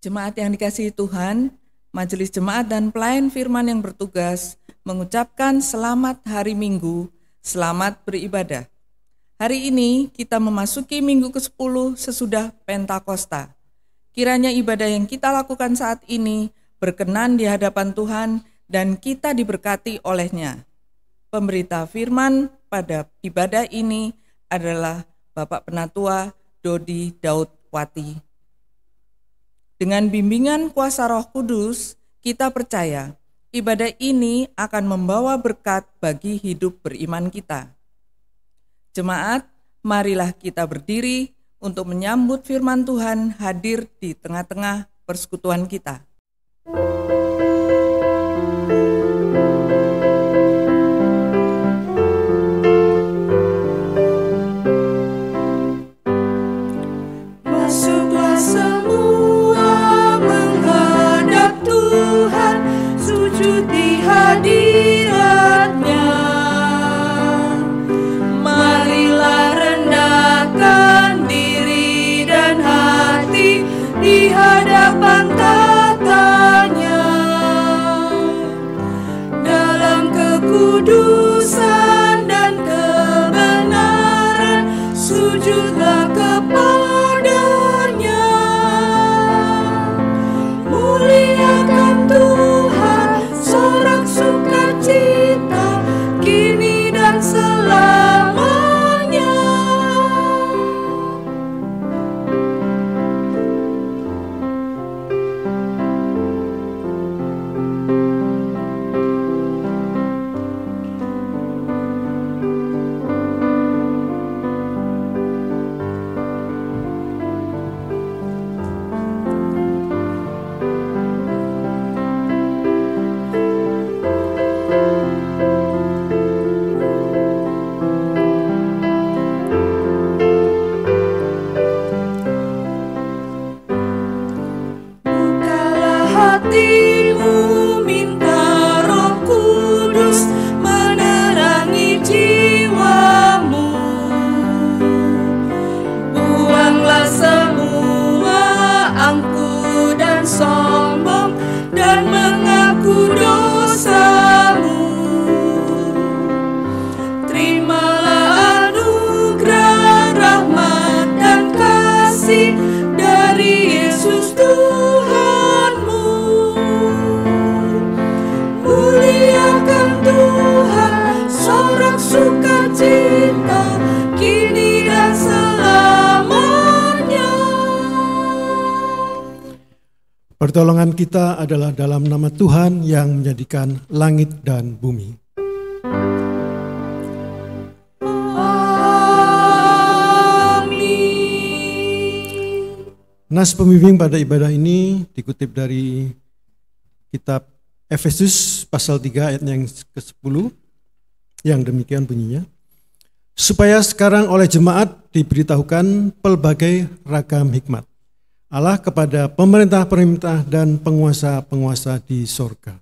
Jemaat yang dikasihi Tuhan, Majelis Jemaat dan Pelayan Firman yang bertugas mengucapkan selamat hari Minggu, selamat beribadah. Hari ini kita memasuki minggu ke-10 sesudah Pentakosta. Kiranya ibadah yang kita lakukan saat ini berkenan di hadapan Tuhan dan kita diberkati olehnya. Pemberita firman pada ibadah ini adalah Bapak Penatua Dodi Daud Wati. Dengan bimbingan kuasa Roh Kudus, kita percaya ibadah ini akan membawa berkat bagi hidup beriman kita. Jemaat, marilah kita berdiri untuk menyambut firman Tuhan hadir di tengah-tengah persekutuan kita. Masuklah semua menghadap Tuhan, sujud di hadirat-Nya. Marilah rendahkan diri dan hati di hadapan tahtanya. Dalam kekudusan dan kebenaran, sujudlah kepada-Nya. Muliakan Tuhan, sorak sukacita, kini dan selamanya. Bukalah hatimu, minta Roh Kudus menerangi jiwamu. Buanglah semua angkuh dan sombong dan mengaku dosamu. Terimalah anugerah, rahmat dan kasih dari Yesus Tuhanmu. Muliakan Tuhan, sorak sukacita, kini dan selamanya. Pertolongan kita adalah dalam nama Tuhan yang menjadikan langit dan bumi. Amin. Nas pembimbing pada ibadah ini dikutip dari kitab Efesus pasal 3 ayat yang ke-10 yang demikian bunyinya. Supaya sekarang oleh jemaat diberitahukan pelbagai ragam hikmat Allah kepada pemerintah-pemerintah dan penguasa-penguasa di sorga.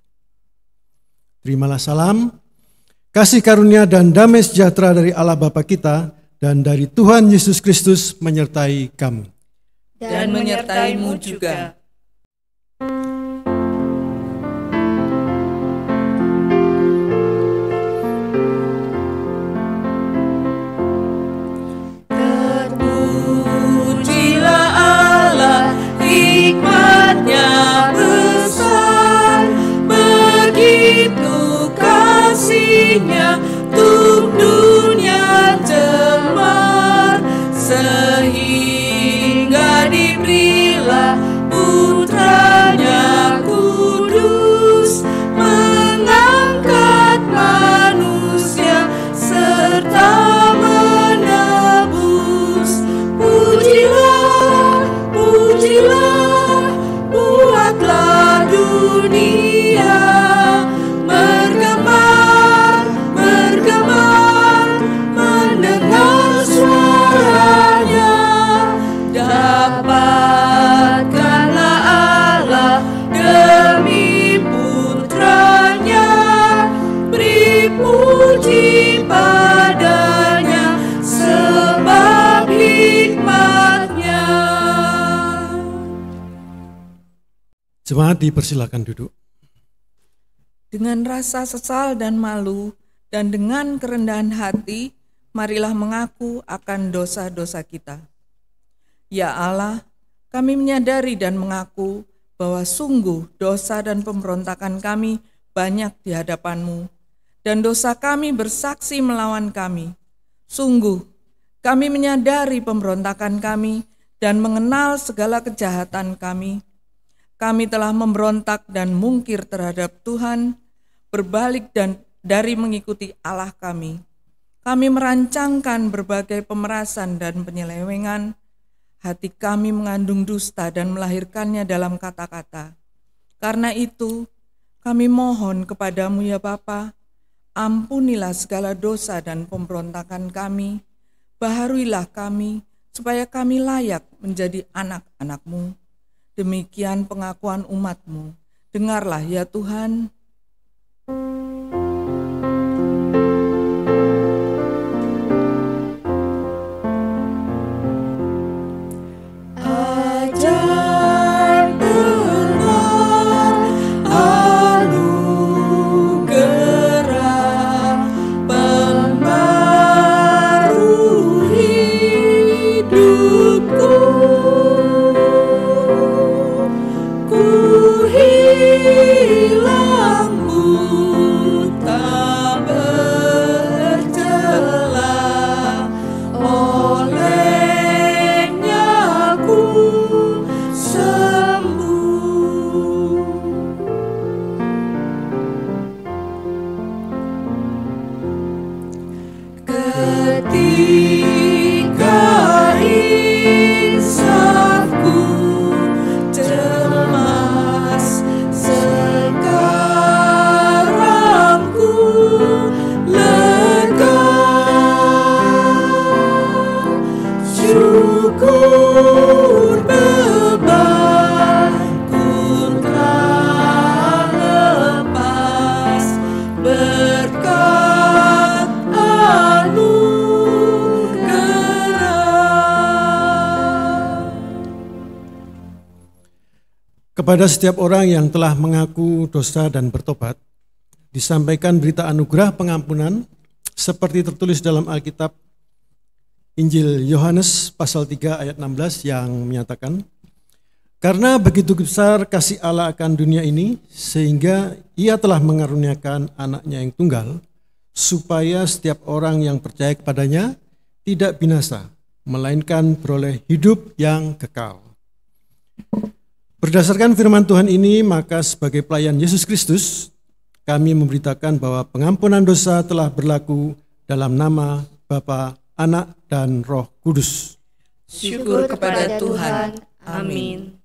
Terimalah salam, kasih karunia dan damai sejahtera dari Allah Bapa kita dan dari Tuhan Yesus Kristus menyertai kamu. Dan menyertaimu juga. Terpujilah Allah, hikmat-Nya besar, begitu kasih-Nya untuk dunia cemar, sehingga diberilah Putra-Nya kudus, mengangkat manusia serta menebus. Pujilah, pujilah, buatlah dunia bergemar, bergemar, mendengar suara-Nya. Dapatkanlah Allah Jemaat dipersilakan duduk. Dengan rasa sesal dan malu dan dengan kerendahan hati, marilah mengaku akan dosa-dosa kita. Ya Allah, kami menyadari dan mengaku bahwa sungguh dosa dan pemberontakan kami banyak di hadapan-Mu, dan dosa kami bersaksi melawan kami. Sungguh, kami menyadari pemberontakan kami dan mengenal segala kejahatan kami. Kami telah memberontak dan mungkir terhadap Tuhan, berbalik dan dari mengikuti Allah kami. Kami merancangkan berbagai pemerasan dan penyelewengan. Hati kami mengandung dusta dan melahirkannya dalam kata-kata. Karena itu, kami mohon kepadamu ya Bapa, ampunilah segala dosa dan pemberontakan kami. Baharuilah kami, supaya kami layak menjadi anak-anak-Mu. Demikian pengakuan umat-Mu. Dengarlah ya Tuhan. Kepada setiap orang yang telah mengaku dosa dan bertobat, disampaikan berita anugerah pengampunan seperti tertulis dalam Alkitab Injil Yohanes pasal 3 ayat 16 yang menyatakan, karena begitu besar kasih Allah akan dunia ini, sehingga Ia telah mengaruniakan anaknya yang tunggal, supaya setiap orang yang percaya kepadanya tidak binasa, melainkan beroleh hidup yang kekal. Berdasarkan firman Tuhan ini, maka sebagai pelayan Yesus Kristus, kami memberitakan bahwa pengampunan dosa telah berlaku dalam nama Bapa, Anak, dan Roh Kudus. Syukur kepada Tuhan. Amin.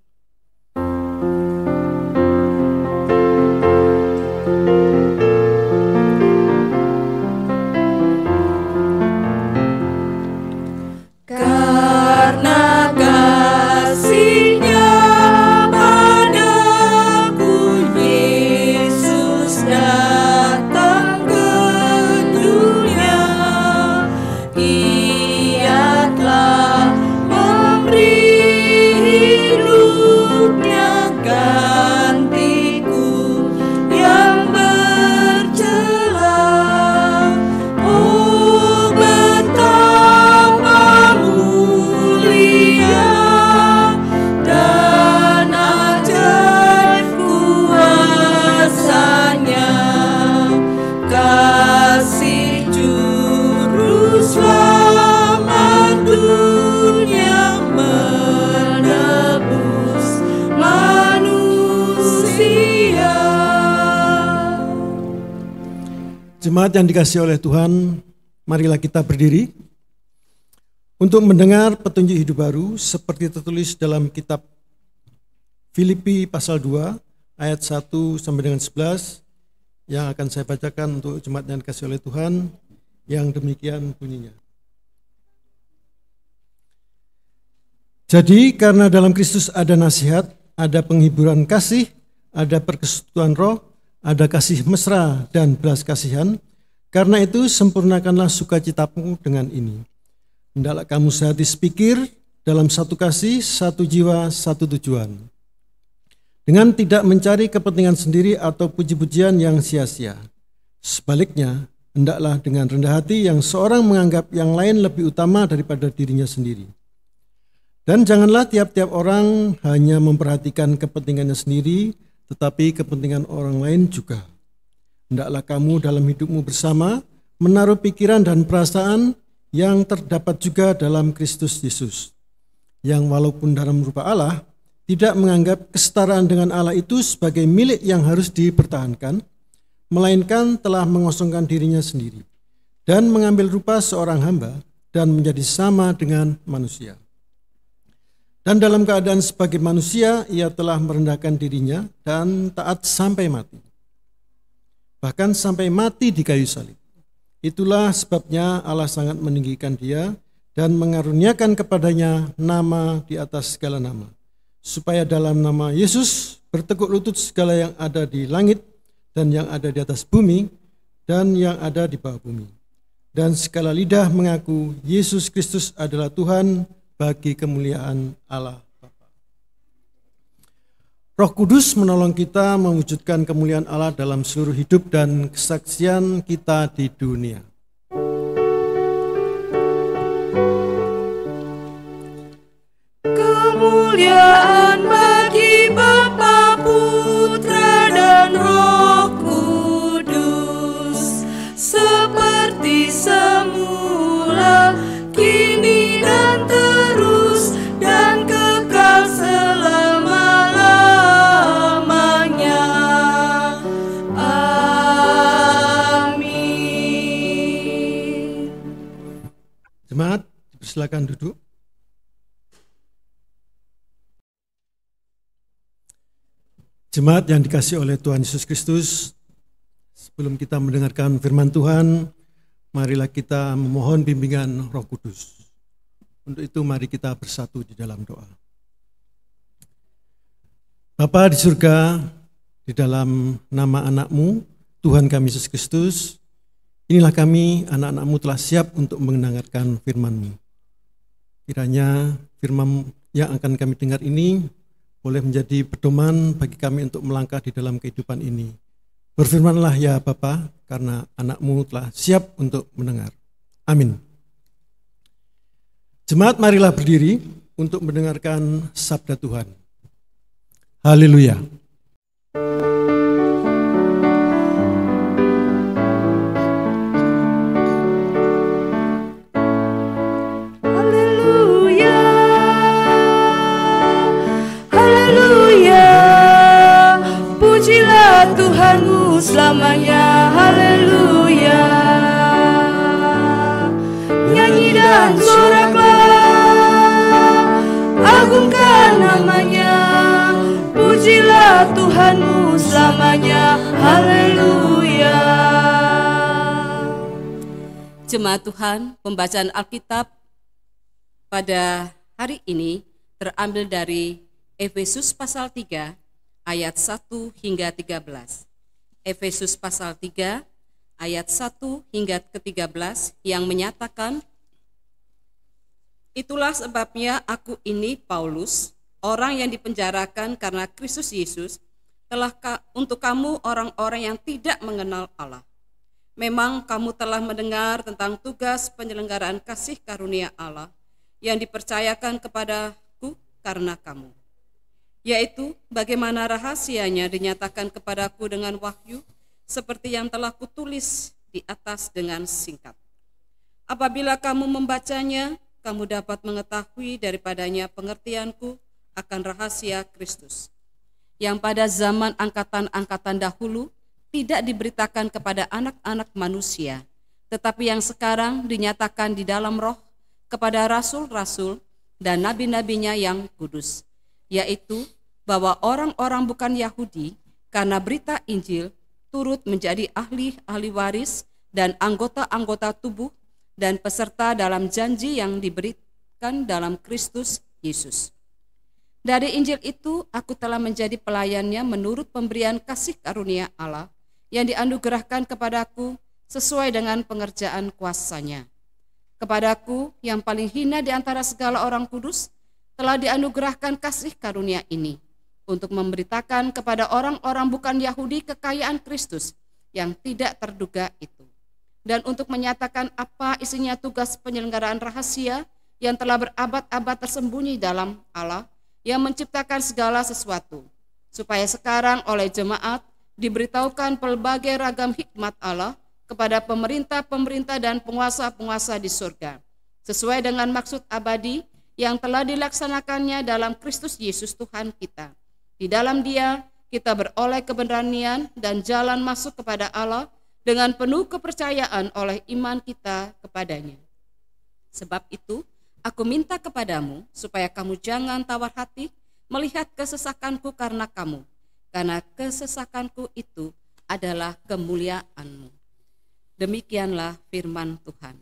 Jemaat yang dikasihi oleh Tuhan, marilah kita berdiri untuk mendengar petunjuk hidup baru seperti tertulis dalam kitab Filipi pasal 2 ayat 1 sampai dengan 11 yang akan saya bacakan untuk jemaat yang dikasihi oleh Tuhan, yang demikian bunyinya. Jadi karena dalam Kristus ada nasihat, ada penghiburan kasih, ada perkesutuan roh, ada kasih mesra dan belas kasihan. Karena itu sempurnakanlah sukacitamu dengan ini. Hendaklah kamu sehati sepikir dalam satu kasih, satu jiwa, satu tujuan. dengan tidak mencari kepentingan sendiri atau puji-pujian yang sia-sia. Sebaliknya, hendaklah dengan rendah hati yang seorang menganggap yang lain lebih utama daripada dirinya sendiri. Dan janganlah tiap-tiap orang hanya memperhatikan kepentingannya sendiri, tetapi kepentingan orang lain juga. Hendaklah kamu dalam hidupmu bersama menaruh pikiran dan perasaan yang terdapat juga dalam Kristus Yesus, yang walaupun dalam rupa Allah, tidak menganggap kesetaraan dengan Allah itu sebagai milik yang harus dipertahankan, melainkan telah mengosongkan dirinya sendiri dan mengambil rupa seorang hamba dan menjadi sama dengan manusia. Dan dalam keadaan sebagai manusia, ia telah merendahkan dirinya dan taat sampai mati, bahkan sampai mati di kayu salib. Itulah sebabnya Allah sangat meninggikan dia dan mengaruniakan kepadanya nama di atas segala nama, supaya dalam nama Yesus bertekuk lutut segala yang ada di langit dan yang ada di atas bumi dan yang ada di bawah bumi, dan segala lidah mengaku Yesus Kristus adalah Tuhan bagi kemuliaan Allah Bapa. Roh Kudus menolong kita mewujudkan kemuliaan Allah dalam seluruh hidup dan kesaksian kita di dunia. Kemuliaan bagi Bapa, Putra, dan Roh Kudus, seperti semula, kini dan terus, dan kekal selama-lamanya. Amin. Jemaat, silakan duduk. Jemaat yang dikasihi oleh Tuhan Yesus Kristus, sebelum kita mendengarkan firman Tuhan, marilah kita memohon bimbingan Roh Kudus. Untuk itu mari kita bersatu di dalam doa. Bapa di surga, di dalam nama anak-Mu, Tuhan kami Yesus Kristus, inilah kami, anak-anak-Mu telah siap untuk mendengarkan firman-Mu. Kiranya firman yang akan kami dengar ini boleh menjadi pedoman bagi kami untuk melangkah di dalam kehidupan ini. Berfirmanlah ya Bapa, karena anak-Mu telah siap untuk mendengar. Amin. Jemaat, marilah berdiri untuk mendengarkan sabda Tuhan. Haleluya. Tuhanmu selamanya, haleluya. Nyanyi dan soraklah, agungkan namanya. Pujilah Tuhanmu selamanya, haleluya. Jemaat Tuhan, pembacaan Alkitab pada hari ini terambil dari Efesus pasal 3 ayat 1 hingga 13. Efesus pasal 3 ayat 1 hingga ke-13 yang menyatakan, itulah sebabnya aku ini Paulus, orang yang dipenjarakan karena Kristus Yesus, telah untuk kamu orang-orang yang tidak mengenal Allah. Memang kamu telah mendengar tentang tugas penyelenggaraan kasih karunia Allah yang dipercayakan kepadaku karena kamu, yaitu bagaimana rahasianya dinyatakan kepadaku dengan wahyu, seperti yang telah kutulis di atas dengan singkat. Apabila kamu membacanya, kamu dapat mengetahui daripadanya pengertianku akan rahasia Kristus, yang pada zaman angkatan-angkatan dahulu tidak diberitakan kepada anak-anak manusia, tetapi yang sekarang dinyatakan di dalam roh kepada rasul-rasul dan nabi-nabinya yang kudus, yaitu bahwa orang-orang bukan Yahudi karena berita Injil turut menjadi ahli-ahli waris dan anggota-anggota tubuh dan peserta dalam janji yang diberikan dalam Kristus Yesus. Dari Injil itu aku telah menjadi pelayannya menurut pemberian kasih karunia Allah yang dianugerahkan kepadaku sesuai dengan pengerjaan kuasa-Nya. Kepadaku yang paling hina di antara segala orang kudus telah dianugerahkan kasih karunia ini, untuk memberitakan kepada orang-orang bukan Yahudi kekayaan Kristus yang tidak terduga itu, dan untuk menyatakan apa isinya tugas penyelenggaraan rahasia yang telah berabad-abad tersembunyi dalam Allah yang menciptakan segala sesuatu, supaya sekarang oleh jemaat diberitahukan pelbagai ragam hikmat Allah kepada pemerintah-pemerintah dan penguasa-penguasa di surga, sesuai dengan maksud abadi yang telah dilaksanakannya dalam Kristus Yesus Tuhan kita. Di dalam Dia kita beroleh keberanian dan jalan masuk kepada Allah dengan penuh kepercayaan oleh iman kita kepadanya. Sebab itu, aku minta kepadamu supaya kamu jangan tawar hati melihat kesesakanku karena kamu, karena kesesakanku itu adalah kemuliaanmu. Demikianlah firman Tuhan.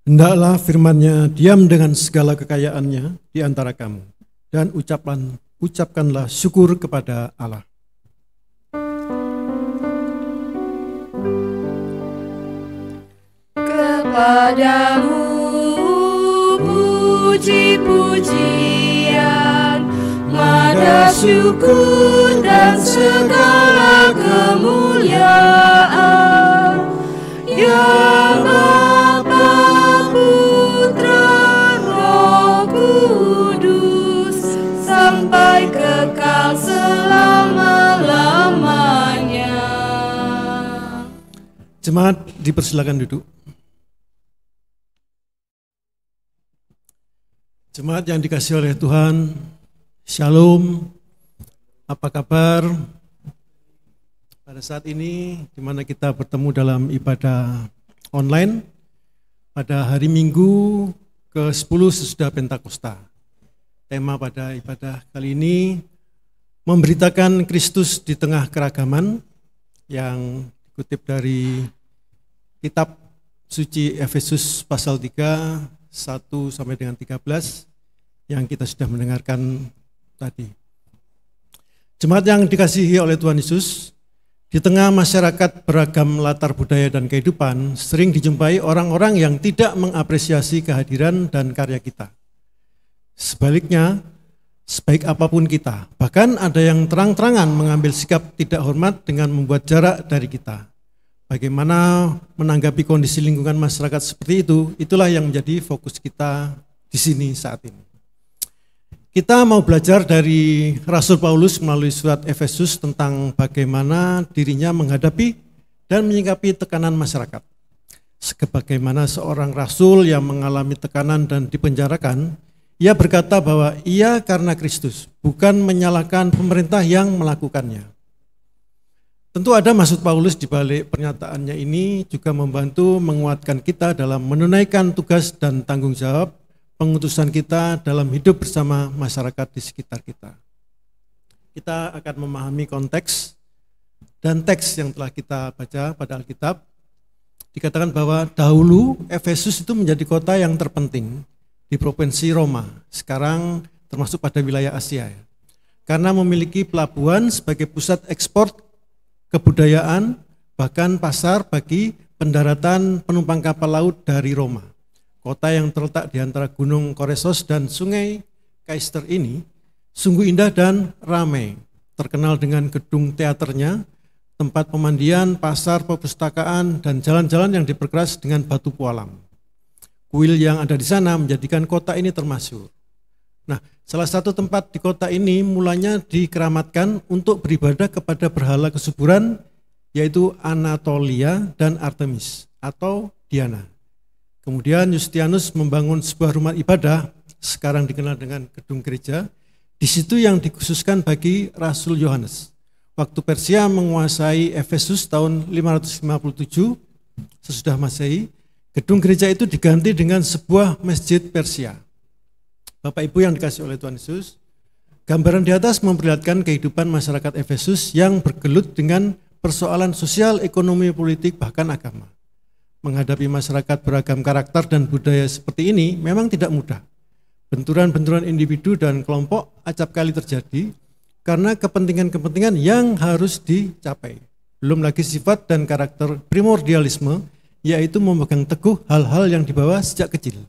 Hendaklah firman-Nya diam dengan segala kekayaannya di antara kamu, dan ucapkanlah syukur kepada Allah. Kepadamu puji-pujian, nada syukur dan segala kemuliaan, ya Bapa, Putra, Roh Kudus, sampai kekal selama-lamanya. Jemaat dipersilakan duduk. Jemaat yang dikasihi oleh Tuhan, Shalom, apa kabar? Pada saat ini di mana kita bertemu dalam ibadah online pada hari Minggu ke-10 sesudah Pentakosta. Tema pada ibadah kali ini memberitakan Kristus di tengah keragaman, yang dikutip dari kitab suci Efesus pasal 3 1 sampai dengan 13 yang kita sudah mendengarkan tadi. Jemaat yang dikasihi oleh Tuhan Yesus, di tengah masyarakat beragam latar budaya dan kehidupan, sering dijumpai orang-orang yang tidak mengapresiasi kehadiran dan karya kita. Sebaliknya, sebaik apapun kita, bahkan ada yang terang-terangan mengambil sikap tidak hormat dengan membuat jarak dari kita. Bagaimana menanggapi kondisi lingkungan masyarakat seperti itu, itulah yang menjadi fokus kita di sini saat ini. Kita mau belajar dari Rasul Paulus melalui surat Efesus tentang bagaimana dirinya menghadapi dan menyikapi tekanan masyarakat. Sebagaimana seorang rasul yang mengalami tekanan dan dipenjarakan, ia berkata bahwa ia karena Kristus, bukan menyalahkan pemerintah yang melakukannya. Tentu ada maksud Paulus di balik pernyataannya ini, juga membantu menguatkan kita dalam menunaikan tugas dan tanggung jawab pengutusan kita dalam hidup bersama masyarakat di sekitar kita. Kita akan memahami konteks dan teks yang telah kita baca pada Alkitab. Dikatakan bahwa dahulu Efesus itu menjadi kota yang terpenting di provinsi Roma, sekarang termasuk pada wilayah Asia, karena memiliki pelabuhan sebagai pusat ekspor kebudayaan, bahkan pasar bagi pendaratan penumpang kapal laut dari Roma. Kota yang terletak di antara Gunung Koresos dan Sungai Kaister ini sungguh indah dan ramai, terkenal dengan gedung teaternya, tempat pemandian, pasar, perpustakaan, dan jalan-jalan yang diperkeras dengan batu pualam. Kuil yang ada di sana menjadikan kota ini termasyhur. Nah, salah satu tempat di kota ini mulanya dikeramatkan untuk beribadah kepada berhala kesuburan, yaitu Anatolia dan Artemis atau Diana. Kemudian Yustianus membangun sebuah rumah ibadah, sekarang dikenal dengan gedung gereja, di situ yang dikhususkan bagi Rasul Yohanes. Waktu Persia menguasai Efesus tahun 557 sesudah Masehi, gedung gereja itu diganti dengan sebuah masjid Persia. Bapak Ibu yang dikasihi oleh Tuhan Yesus, gambaran di atas memperlihatkan kehidupan masyarakat Efesus yang bergelut dengan persoalan sosial, ekonomi, politik, bahkan agama. Menghadapi masyarakat beragam karakter dan budaya seperti ini memang tidak mudah. Benturan-benturan individu dan kelompok acap kali terjadi karena kepentingan-kepentingan yang harus dicapai. Belum lagi sifat dan karakter primordialisme, yaitu memegang teguh hal-hal yang dibawa sejak kecil.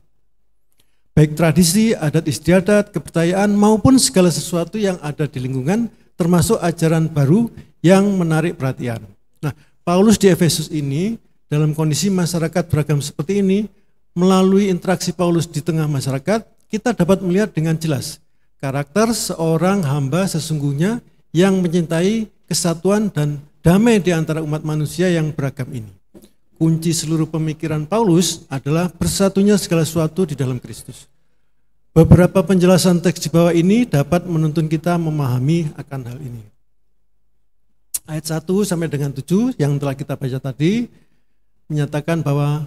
baik tradisi, adat istiadat, kepercayaan maupun segala sesuatu yang ada di lingkungan, termasuk ajaran baru yang menarik perhatian. Nah, Paulus di Efesus ini dalam kondisi masyarakat beragam seperti ini, melalui interaksi Paulus di tengah masyarakat, kita dapat melihat dengan jelas karakter seorang hamba sesungguhnya yang mencintai kesatuan dan damai di antara umat manusia yang beragam ini. Kunci seluruh pemikiran Paulus adalah bersatunya segala sesuatu di dalam Kristus. Beberapa penjelasan teks di bawah ini dapat menuntun kita memahami akan hal ini. Ayat 1 sampai dengan 7 yang telah kita baca tadi menyatakan bahwa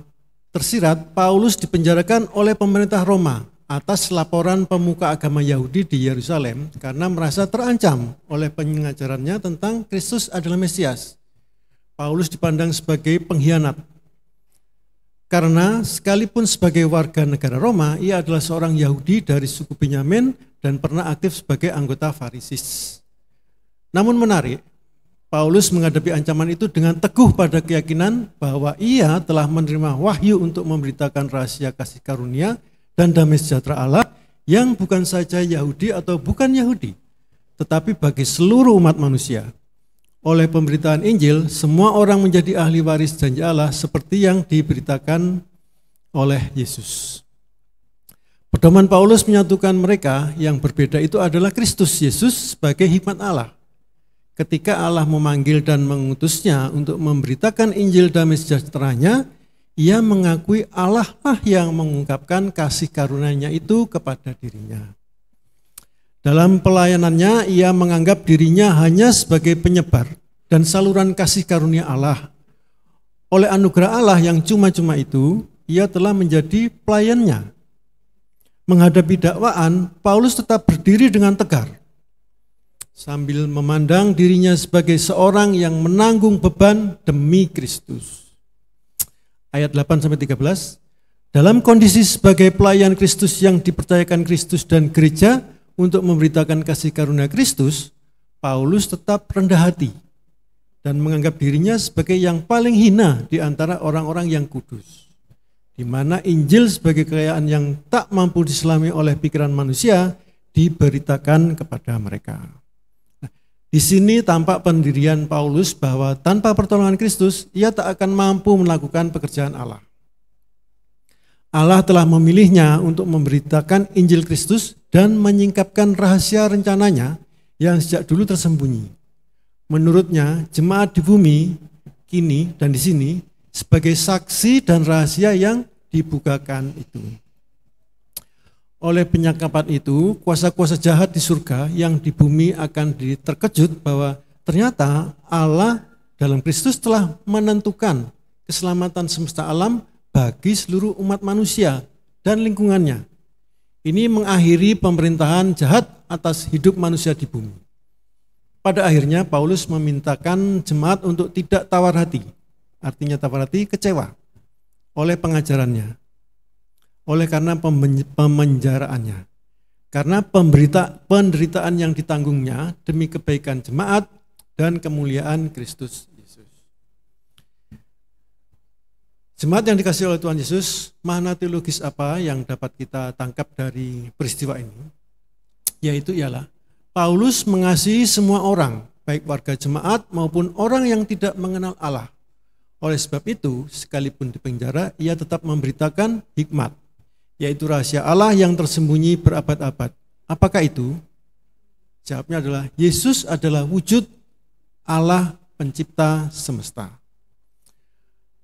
tersirat Paulus dipenjarakan oleh pemerintah Roma atas laporan pemuka agama Yahudi di Yerusalem karena merasa terancam oleh pengajarannya tentang Kristus adalah Mesias. Paulus dipandang sebagai pengkhianat. Karena sekalipun sebagai warga negara Roma, ia adalah seorang Yahudi dari suku Benyamin dan pernah aktif sebagai anggota Farisis. Namun menarik, Paulus menghadapi ancaman itu dengan teguh pada keyakinan bahwa ia telah menerima wahyu untuk memberitakan rahasia kasih karunia dan damai sejahtera Allah yang bukan saja Yahudi atau bukan Yahudi, tetapi bagi seluruh umat manusia. Oleh pemberitaan Injil, semua orang menjadi ahli waris janji Allah seperti yang diberitakan oleh Yesus. Pedoman Paulus menyatukan mereka yang berbeda itu adalah Kristus Yesus sebagai hikmat Allah. Ketika Allah memanggil dan mengutusnya untuk memberitakan Injil damai sejahteranya, ia mengakui Allah lah yang mengungkapkan kasih karunia-Nya itu kepada dirinya. Dalam pelayanannya, ia menganggap dirinya hanya sebagai penyebar dan saluran kasih karunia Allah. Oleh anugerah Allah yang cuma-cuma itu, ia telah menjadi pelayannya. Menghadapi dakwaan, Paulus tetap berdiri dengan tegar, sambil memandang dirinya sebagai seorang yang menanggung beban demi Kristus. Ayat 8-13, dalam kondisi sebagai pelayan Kristus yang dipercayakan Kristus dan gereja untuk memberitakan kasih karunia Kristus, Paulus tetap rendah hati dan menganggap dirinya sebagai yang paling hina di antara orang-orang yang kudus, di mana Injil sebagai kekayaan yang tak mampu diselami oleh pikiran manusia diberitakan kepada mereka. Di sini tampak pendirian Paulus bahwa tanpa pertolongan Kristus, ia tak akan mampu melakukan pekerjaan Allah. Allah telah memilihnya untuk memberitakan Injil Kristus dan menyingkapkan rahasia rencananya yang sejak dulu tersembunyi. Menurutnya, jemaat di bumi, kini dan di sini, sebagai saksi dan rahasia yang dibukakan itu. Oleh penyangkapan itu, kuasa-kuasa jahat di surga yang di bumi akan terkejut bahwa ternyata Allah dalam Kristus telah menentukan keselamatan semesta alam bagi seluruh umat manusia dan lingkungannya. Ini mengakhiri pemerintahan jahat atas hidup manusia di bumi. Pada akhirnya Paulus memintakan jemaat untuk tidak tawar hati, artinya tawar hati kecewa oleh pengajarannya. Oleh karena pemenjaraannya, karena penderitaan yang ditanggungnya demi kebaikan jemaat dan kemuliaan Kristus Yesus. Jemaat yang dikasihi oleh Tuhan Yesus, makna teologis apa yang dapat kita tangkap dari peristiwa ini? Yaitu ialah Paulus mengasihi semua orang, baik warga jemaat maupun orang yang tidak mengenal Allah. Oleh sebab itu, sekalipun di penjara, ia tetap memberitakan hikmat, yaitu rahasia Allah yang tersembunyi berabad-abad. Apakah itu? Jawabnya adalah Yesus adalah wujud Allah pencipta semesta.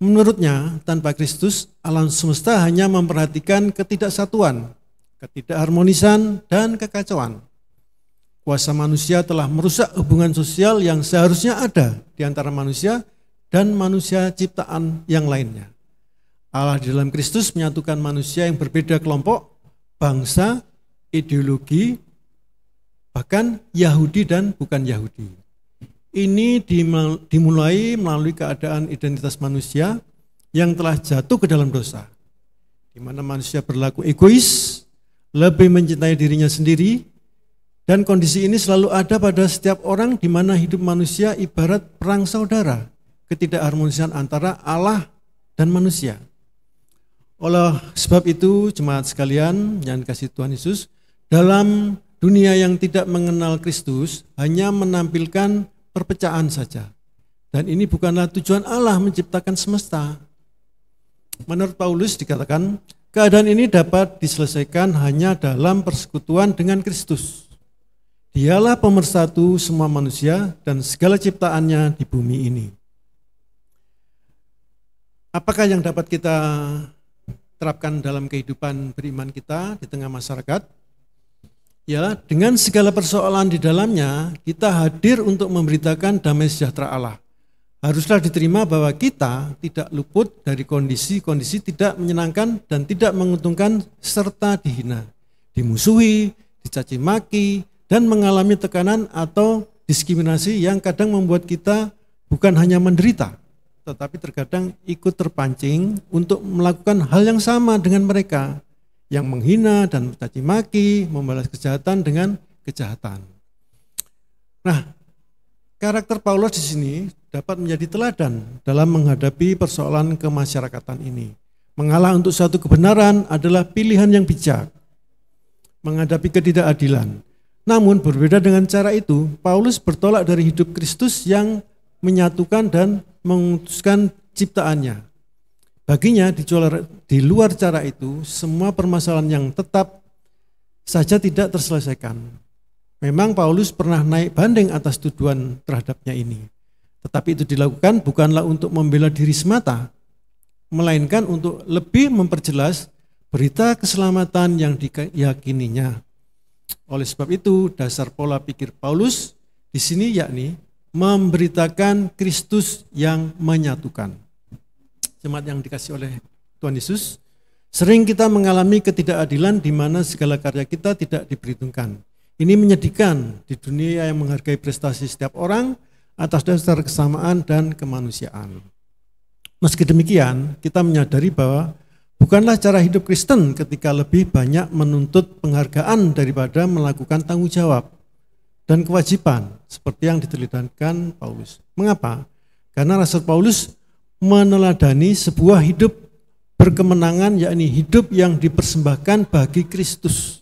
Menurutnya, tanpa Kristus, alam semesta hanya memperhatikan ketidaksatuan, ketidakharmonisan, dan kekacauan. Kuasa manusia telah merusak hubungan sosial yang seharusnya ada di antara manusia dan manusia ciptaan yang lainnya. Allah di dalam Kristus menyatukan manusia yang berbeda kelompok, bangsa, ideologi, bahkan Yahudi dan bukan Yahudi. Ini dimulai melalui keadaan identitas manusia yang telah jatuh ke dalam dosa, di mana manusia berlaku egois, lebih mencintai dirinya sendiri, dan kondisi ini selalu ada pada setiap orang di mana hidup manusia ibarat perang saudara, ketidakharmonisan antara Allah dan manusia. Oleh sebab itu, jemaat sekalian yang dikasihi Tuhan Yesus, dalam dunia yang tidak mengenal Kristus hanya menampilkan perpecahan saja. Dan ini bukanlah tujuan Allah menciptakan semesta. Menurut Paulus dikatakan, keadaan ini dapat diselesaikan hanya dalam persekutuan dengan Kristus. Dialah pemersatu semua manusia dan segala ciptaannya di bumi ini. Apakah yang dapat kita terapkan dalam kehidupan beriman kita di tengah masyarakat? Ya, dengan segala persoalan di dalamnya, kita hadir untuk memberitakan damai sejahtera Allah. Haruslah diterima bahwa kita tidak luput dari kondisi-kondisi tidak menyenangkan dan tidak menguntungkan serta dihina, dimusuhi, dicaci maki, dan mengalami tekanan atau diskriminasi yang kadang membuat kita bukan hanya menderita, tetapi terkadang ikut terpancing untuk melakukan hal yang sama dengan mereka, yang menghina dan mencaci maki, membalas kejahatan dengan kejahatan. Nah, karakter Paulus di sini dapat menjadi teladan dalam menghadapi persoalan kemasyarakatan ini. Mengalah untuk suatu kebenaran adalah pilihan yang bijak menghadapi ketidakadilan. Namun berbeda dengan cara itu, Paulus bertolak dari hidup Kristus yang menyatukan dan memutuskan ciptaannya. Baginya di luar cara itu, semua permasalahan yang tetap saja tidak terselesaikan. Memang Paulus pernah naik banding atas tuduhan terhadapnya ini. Tetapi itu dilakukan bukanlah untuk membela diri semata, melainkan untuk lebih memperjelas berita keselamatan yang diyakininya. Oleh sebab itu, dasar pola pikir Paulus di sini yakni memberitakan Kristus yang menyatukan. Jemaat yang dikasihi oleh Tuhan Yesus, sering kita mengalami ketidakadilan di mana segala karya kita tidak diperhitungkan. Ini menyedihkan di dunia yang menghargai prestasi setiap orang atas dasar kesamaan dan kemanusiaan. Meski demikian, kita menyadari bahwa bukanlah cara hidup Kristen ketika lebih banyak menuntut penghargaan daripada melakukan tanggung jawab dan kewajiban seperti yang diteladankan Paulus. Mengapa? Karena Rasul Paulus meneladani sebuah hidup berkemenangan, yakni hidup yang dipersembahkan bagi Kristus.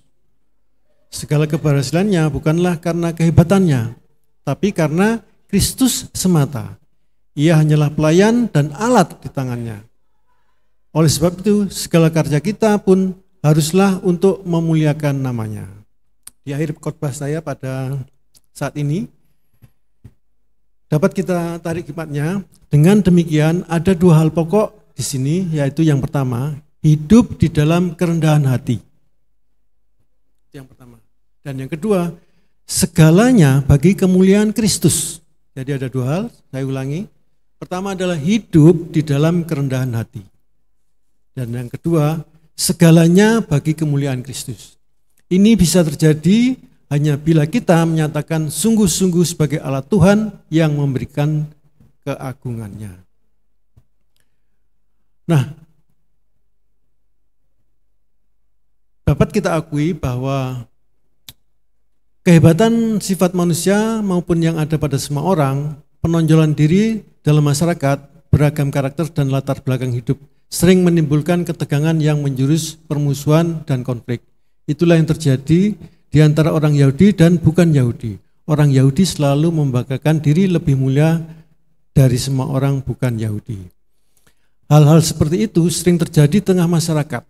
Segala keberhasilannya bukanlah karena kehebatannya, tapi karena Kristus semata. Ia hanyalah pelayan dan alat di tangannya. Oleh sebab itu, segala karya kita pun haruslah untuk memuliakan namanya. Di akhir khotbah saya pada saat ini, dapat kita tarik hikmatnya. Dengan demikian, ada dua hal pokok di sini, yaitu yang pertama, hidup di dalam kerendahan hati. Yang pertama. Dan yang kedua, segalanya bagi kemuliaan Kristus. Jadi ada dua hal, saya ulangi. Pertama adalah hidup di dalam kerendahan hati. Dan yang kedua, segalanya bagi kemuliaan Kristus. Ini bisa terjadi hanya bila kita menyatakan sungguh-sungguh sebagai alat Tuhan yang memberikan keagungannya. Nah, dapat kita akui bahwa kehebatan sifat manusia maupun yang ada pada semua orang, penonjolan diri dalam masyarakat, beragam karakter dan latar belakang hidup sering menimbulkan ketegangan yang menjurus permusuhan dan konflik. Itulah yang terjadi di antara orang Yahudi dan bukan Yahudi. Orang Yahudi selalu membanggakan diri lebih mulia dari semua orang bukan Yahudi. Hal-hal seperti itu sering terjadi di tengah masyarakat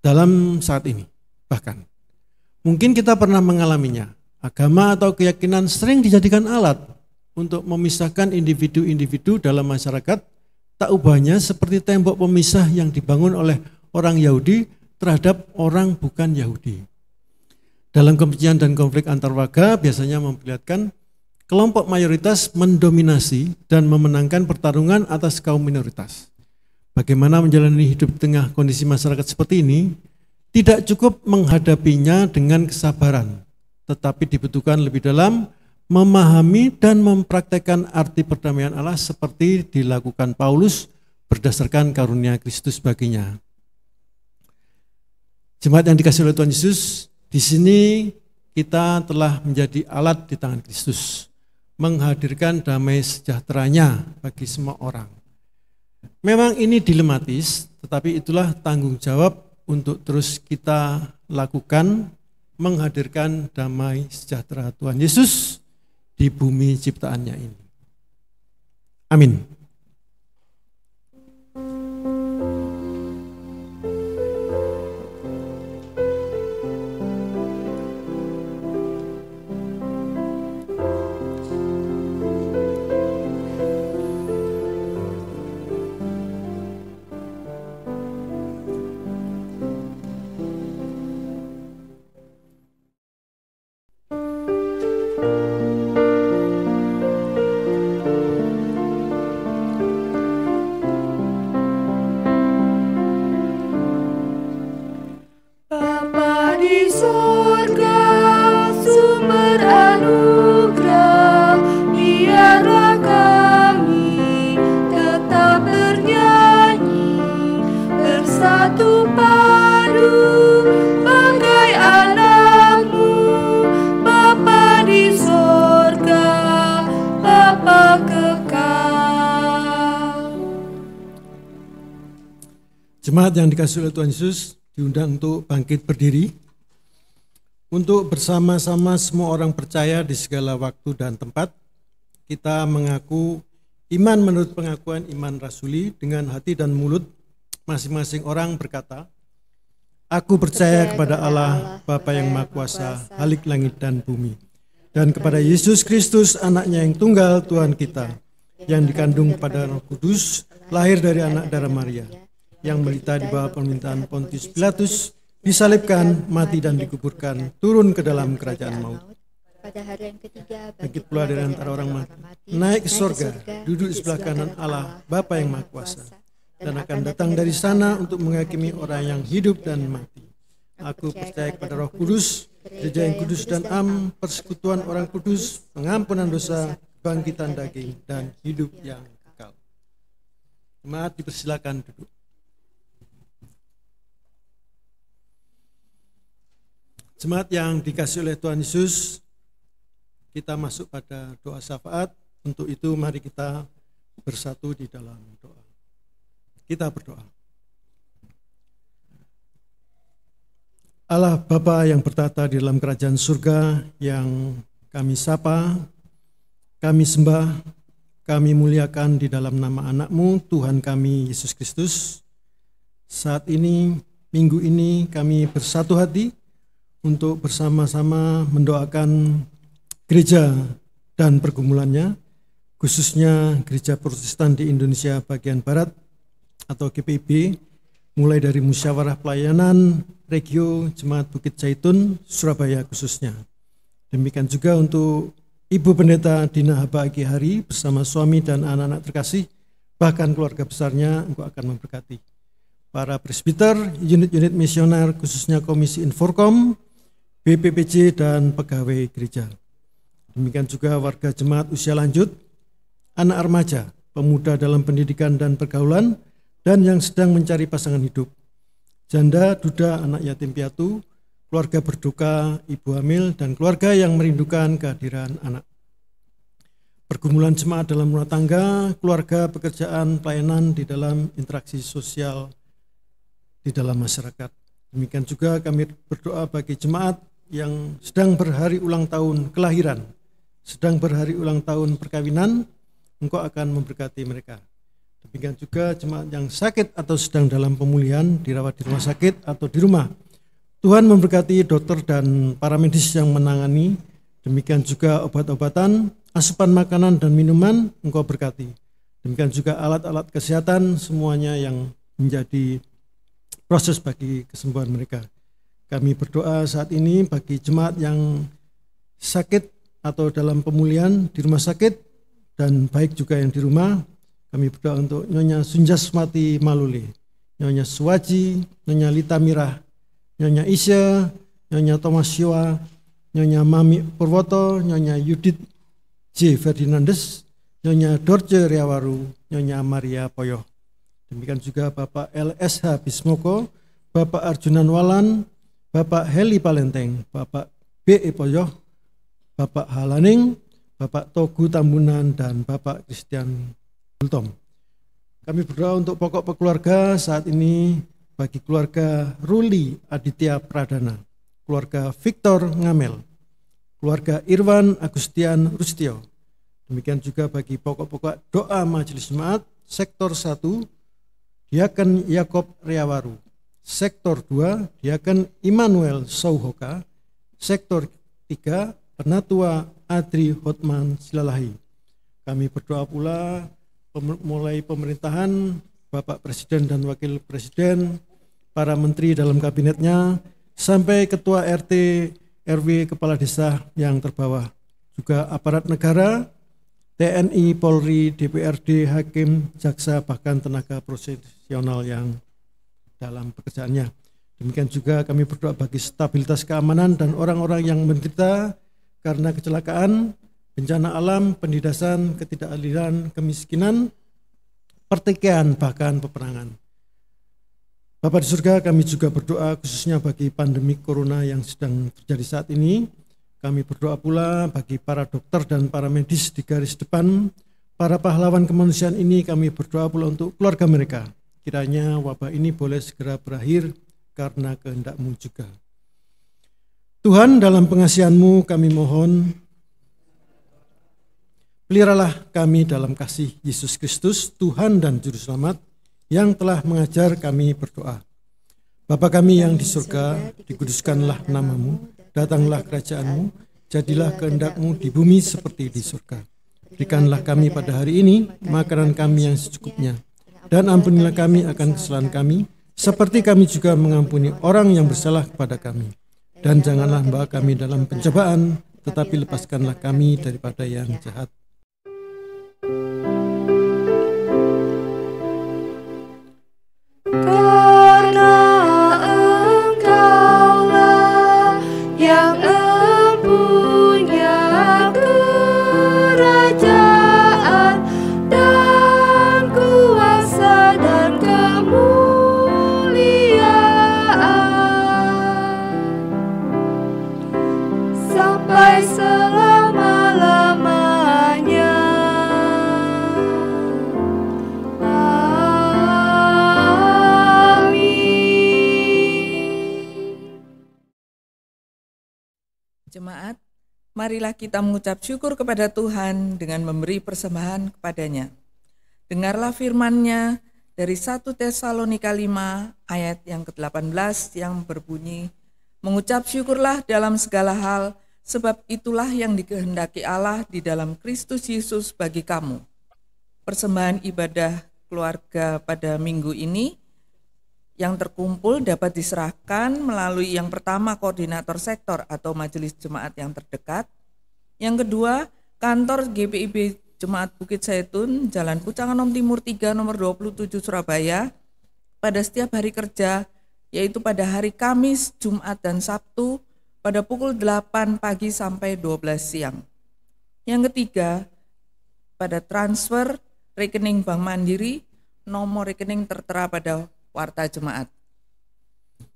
dalam saat ini. Bahkan mungkin kita pernah mengalaminya. Agama atau keyakinan sering dijadikan alat untuk memisahkan individu-individu dalam masyarakat. Tak ubahnya seperti tembok pemisah yang dibangun oleh orang Yahudi terhadap orang bukan Yahudi. Dalam kebencian dan konflik antar warga biasanya memperlihatkan kelompok mayoritas mendominasi dan memenangkan pertarungan atas kaum minoritas. Bagaimana menjalani hidup di tengah kondisi masyarakat seperti ini? Tidak cukup menghadapinya dengan kesabaran, tetapi dibutuhkan lebih dalam memahami dan mempraktekkan arti perdamaian Allah seperti dilakukan Paulus berdasarkan karunia Kristus baginya. Jemaat yang dikasihi oleh Tuhan Yesus, di sini kita telah menjadi alat di tangan Kristus, menghadirkan damai sejahteranya bagi semua orang. Memang ini dilematis, Tetapi itulah tanggung jawab untuk terus kita lakukan, menghadirkan damai sejahtera Tuhan Yesus di bumi ciptaannya ini. Amin. Bapa di surga, sumber anugerah, biarlah kami tetap bernyanyi, bersatu padu bagai anak-Mu. Bapa di surga, Bapa kekal. Jemaat yang dikasihi oleh Tuhan Yesus diundang untuk bangkit berdiri, untuk bersama-sama semua orang percaya di segala waktu dan tempat, kita mengaku iman menurut pengakuan iman rasuli dengan hati dan mulut. Masing-masing orang berkata, aku percaya kepada Allah, Bapa yang Maha Kuasa, Halik langit dan bumi, dan kepada Yesus Kristus, anaknya yang tunggal Tuhan kita, yang dikandung pada Roh Kudus, lahir dari anak darah Maria, yang menderita di bawah pemerintahan Pontius Pilatus, disalibkan, mati dan dikuburkan, turun ke dalam kerajaan maut. Pada hari yang ketiga, Bangkit pula dari antara orang mati, naik ke sorga, duduk di sebelah kanan Allah, Bapa yang Maha Kuasa, dan akan datang dari sana untuk menghakimi orang yang hidup dan mati. Aku percaya kepada Roh Kudus, Gereja yang kudus dan am, persekutuan orang kudus, pengampunan dosa, kebangkitan daging, dan hidup yang kekal. Jemaat dipersilakan duduk. Jemaat yang dikasihi oleh Tuhan Yesus, kita masuk pada doa syafaat. Untuk itu mari kita bersatu di dalam doa. Kita berdoa. Allah Bapa yang bertata di dalam kerajaan surga, yang kami sapa, kami sembah, kami muliakan di dalam nama anak-Mu, Tuhan kami Yesus Kristus. Saat ini, minggu ini kami bersatu hati untuk bersama-sama mendoakan gereja dan pergumulannya, khususnya gereja Protestan di Indonesia bagian Barat atau GPIB, mulai dari musyawarah pelayanan, regio, jemaat Bukit Zaitun, Surabaya khususnya. Demikian juga untuk Ibu Pendeta Dina Haba Agi Hari bersama suami dan anak-anak terkasih, bahkan keluarga besarnya, Engkau akan memberkati. Para presbiter, unit-unit misioner, khususnya Komisi Inforkom, BPPJ, dan pegawai gereja. Demikian juga warga jemaat usia lanjut, anak remaja, pemuda dalam pendidikan dan pergaulan, dan yang sedang mencari pasangan hidup. Janda, duda, anak yatim piatu, keluarga berduka, ibu hamil, dan keluarga yang merindukan kehadiran anak. Pergumulan jemaat dalam rumah tangga, keluarga, pekerjaan, pelayanan di dalam interaksi sosial di dalam masyarakat. Demikian juga kami berdoa bagi jemaat yang sedang berhari ulang tahun kelahiran, sedang berhari ulang tahun perkawinan, Engkau akan memberkati mereka. Demikian juga jemaat yang sakit atau sedang dalam pemulihan, dirawat di rumah sakit atau di rumah. Tuhan memberkati dokter dan para medis yang menangani. Demikian juga obat-obatan, asupan makanan dan minuman, Engkau berkati. Demikian juga alat-alat kesehatan, semuanya yang menjadi proses bagi kesembuhan mereka. Kami berdoa saat ini bagi jemaat yang sakit atau dalam pemulihan di rumah sakit, dan baik juga yang di rumah. Kami berdoa untuk Nyonya Sunjasmati Malule, Nyonya Suwaji, Nyonya Lita Mirah, Nyonya Isya, Nyonya Thomas Yoa, Nyonya Mami Purwoto, Nyonya Yudit J. Ferdinandes, Nyonya Dorce Riawaru, Nyonya Maria Poyoh. Demikian juga Bapak LSH Bismoko, Bapak Arjunan Walan, Bapak Heli Palenteng, Bapak B.E. Poyoh, Bapak Halaning, Bapak Togu Tambunan, dan Bapak Christian Bultom. Kami berdoa untuk pokok keluarga saat ini bagi keluarga Ruli Aditya Pradana, keluarga Victor Ngamel, keluarga Irwan Agustian Rustio. Demikian juga bagi pokok-pokok doa Majelis Jemaat Sektor 1, Diaken Yakob Riawaru, Sektor 2, Diaken Immanuel Souhoka, Sektor 3, Penatua Adri Hotman Silalahi. Kami berdoa pula mulai pemerintahan, Bapak Presiden dan Wakil Presiden, para menteri dalam kabinetnya, sampai Ketua RT, RW, Kepala Desa yang terbawah. Juga aparat negara, TNI, Polri, DPRD, Hakim, Jaksa, bahkan tenaga profesional yang dalam pekerjaannya. Demikian juga kami berdoa bagi stabilitas keamanan dan orang-orang yang menderita karena kecelakaan, bencana alam, penindasan, ketidakadilan, kemiskinan, pertikaian, bahkan peperangan. Bapa di surga, kami juga berdoa khususnya bagi pandemi corona yang sedang terjadi saat ini. Kami berdoa pula bagi para dokter dan para medis di garis depan, para pahlawan kemanusiaan ini. Kami berdoa pula untuk keluarga mereka. Kiranya wabah ini boleh segera berakhir karena kehendak-Mu juga. Tuhan, dalam pengasihan-Mu kami mohon, peliharalah kami dalam kasih Yesus Kristus, Tuhan dan Juru Selamat, yang telah mengajar kami berdoa. Bapa kami yang di surga, dikuduskanlah nama-Mu, datanglah kerajaan-Mu, jadilah kehendak-Mu di bumi seperti di surga. Berikanlah kami pada hari ini makanan kami yang secukupnya, dan ampunilah kami akan kesalahan kami, seperti kami juga mengampuni orang yang bersalah kepada kami. Dan janganlah membawa kami dalam pencobaan, tetapi lepaskanlah kami daripada yang jahat. Karena Engkaulah yang empunya kerajaan dan kuasa dan kemuliaan sampai selama-lamanya. Jemaat, marilah kita mengucap syukur kepada Tuhan dengan memberi persembahan kepadanya. Dengarlah firman-Nya dari 1 Tesalonika 5 ayat yang ke-18 yang berbunyi, mengucap syukurlah dalam segala hal, sebab itulah yang dikehendaki Allah di dalam Kristus Yesus bagi kamu. Persembahan ibadah keluarga pada minggu ini yang terkumpul dapat diserahkan melalui yang pertama koordinator sektor atau majelis jemaat yang terdekat. Yang kedua, kantor GPIB Jemaat Bukit Zaitun, Jalan Pucang Anom Timur 3 nomor 27 Surabaya pada setiap hari kerja, yaitu pada hari Kamis, Jumat, dan Sabtu pada pukul 8 pagi sampai 12 siang. Yang ketiga, pada transfer rekening Bank Mandiri, nomor rekening tertera pada warta jemaat.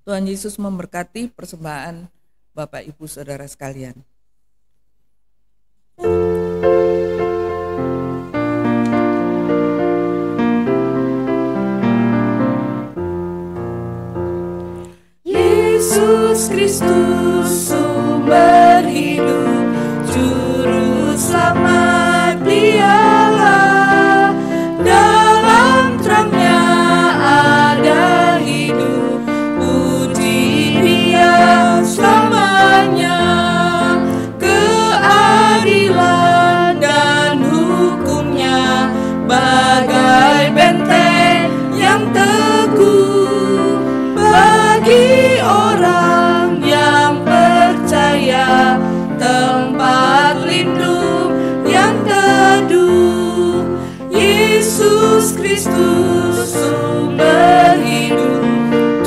Tuhan Yesus memberkati persembahan Bapak Ibu Saudara sekalian. Yesus Kristus sumber hidup, juru selamat Dialah, dalam terangnya ada hidup, puji Dia selamanya. Keadilan dan hukumnya bagai benteng yang teguh bagi orang yang percaya, tempat lindung yang teduh. Yesus Kristus sumber hidup,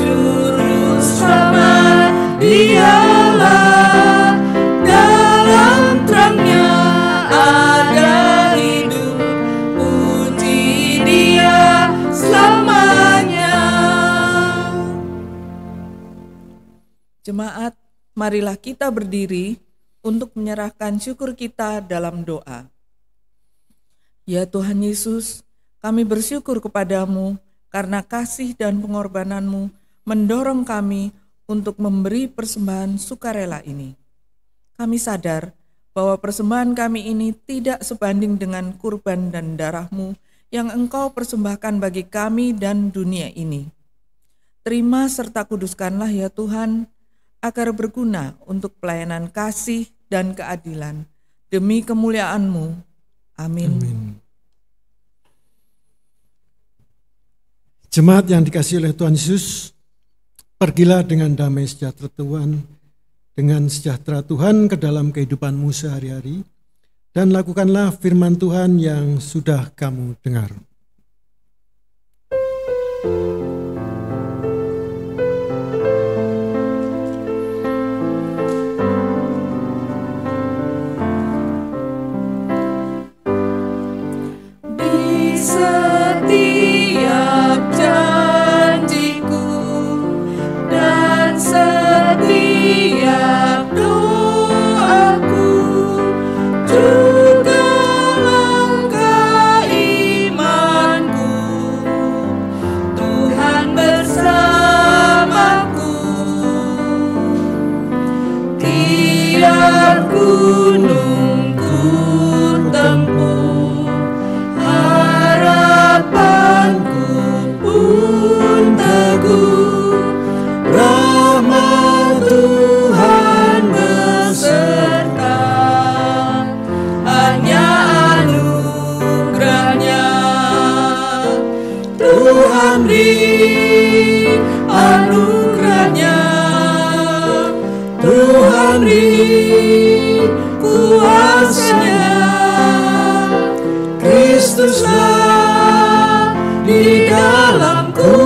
juru selamat Dialah, dalam terangnya ada hidup, puji Dia selamanya. Jemaat, marilah kita berdiri untuk menyerahkan syukur kita dalam doa. Ya Tuhan Yesus, Kami bersyukur kepadamu karena kasih dan pengorbananmu mendorong kami untuk memberi persembahan sukarela ini. Kami sadar bahwa persembahan kami ini tidak sebanding dengan kurban dan darahmu yang Engkau persembahkan bagi kami dan dunia ini. Terima serta kuduskanlah ya Tuhan, agar berguna untuk pelayanan kasih dan keadilan, demi kemuliaan-Mu. Amin. Jemaat yang dikasihi oleh Tuhan Yesus, pergilah dengan damai sejahtera Tuhan, dengan sejahtera Tuhan ke dalam kehidupanmu sehari-hari, dan lakukanlah firman Tuhan yang sudah kamu dengar. Di setiap janjiku dan setiap doaku, juga langkah imanku, Tuhan bersamaku. Tiap gunung ku tempuh, harapanku pun teguh, rahmat Tuhan beserta, hanya anugerahnya. Tuhan beri anugerahnya, Tuhan beri kuasanya. Kristuslah di dalamku,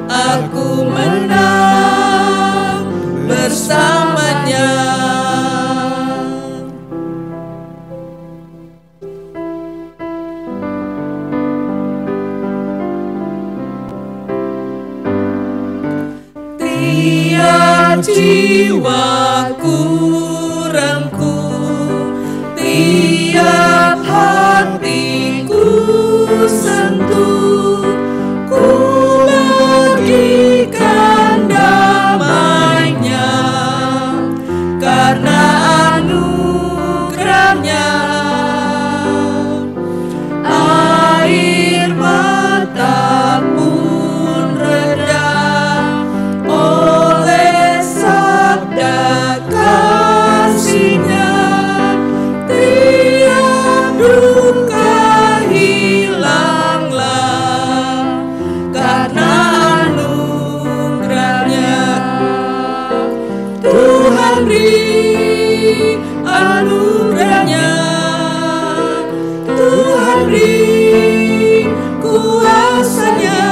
aku menang bersamanya. Tiap jiwaku rengkuh, tiap hatiku sentuh, ku bagikan damainya, karena anugerahnya. Air mata pun reda oleh sabda kasih-Nya. Tiap duka hilanglah karena anugerahnya. Tuhan beri anugerahnya, Tuhan beri kuasanya.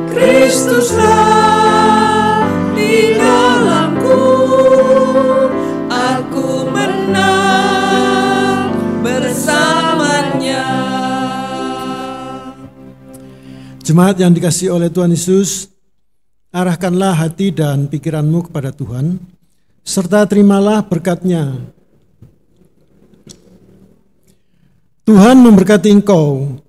Kristuslah di dalamku, aku menang bersamanya. Jemaat yang dikasihi oleh Tuhan Yesus, arahkanlah hati dan pikiranmu kepada Tuhan, serta terimalah berkat-Nya. Tuhan memberkati engkau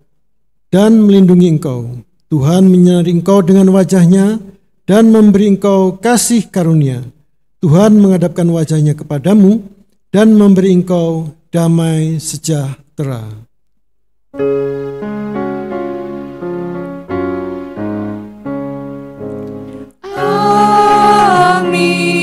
dan melindungi engkau. Tuhan menyinari engkau dengan wajah-Nya dan memberi engkau kasih karunia. Tuhan menghadapkan wajah-Nya kepadamu dan memberi engkau damai sejahtera. Amin.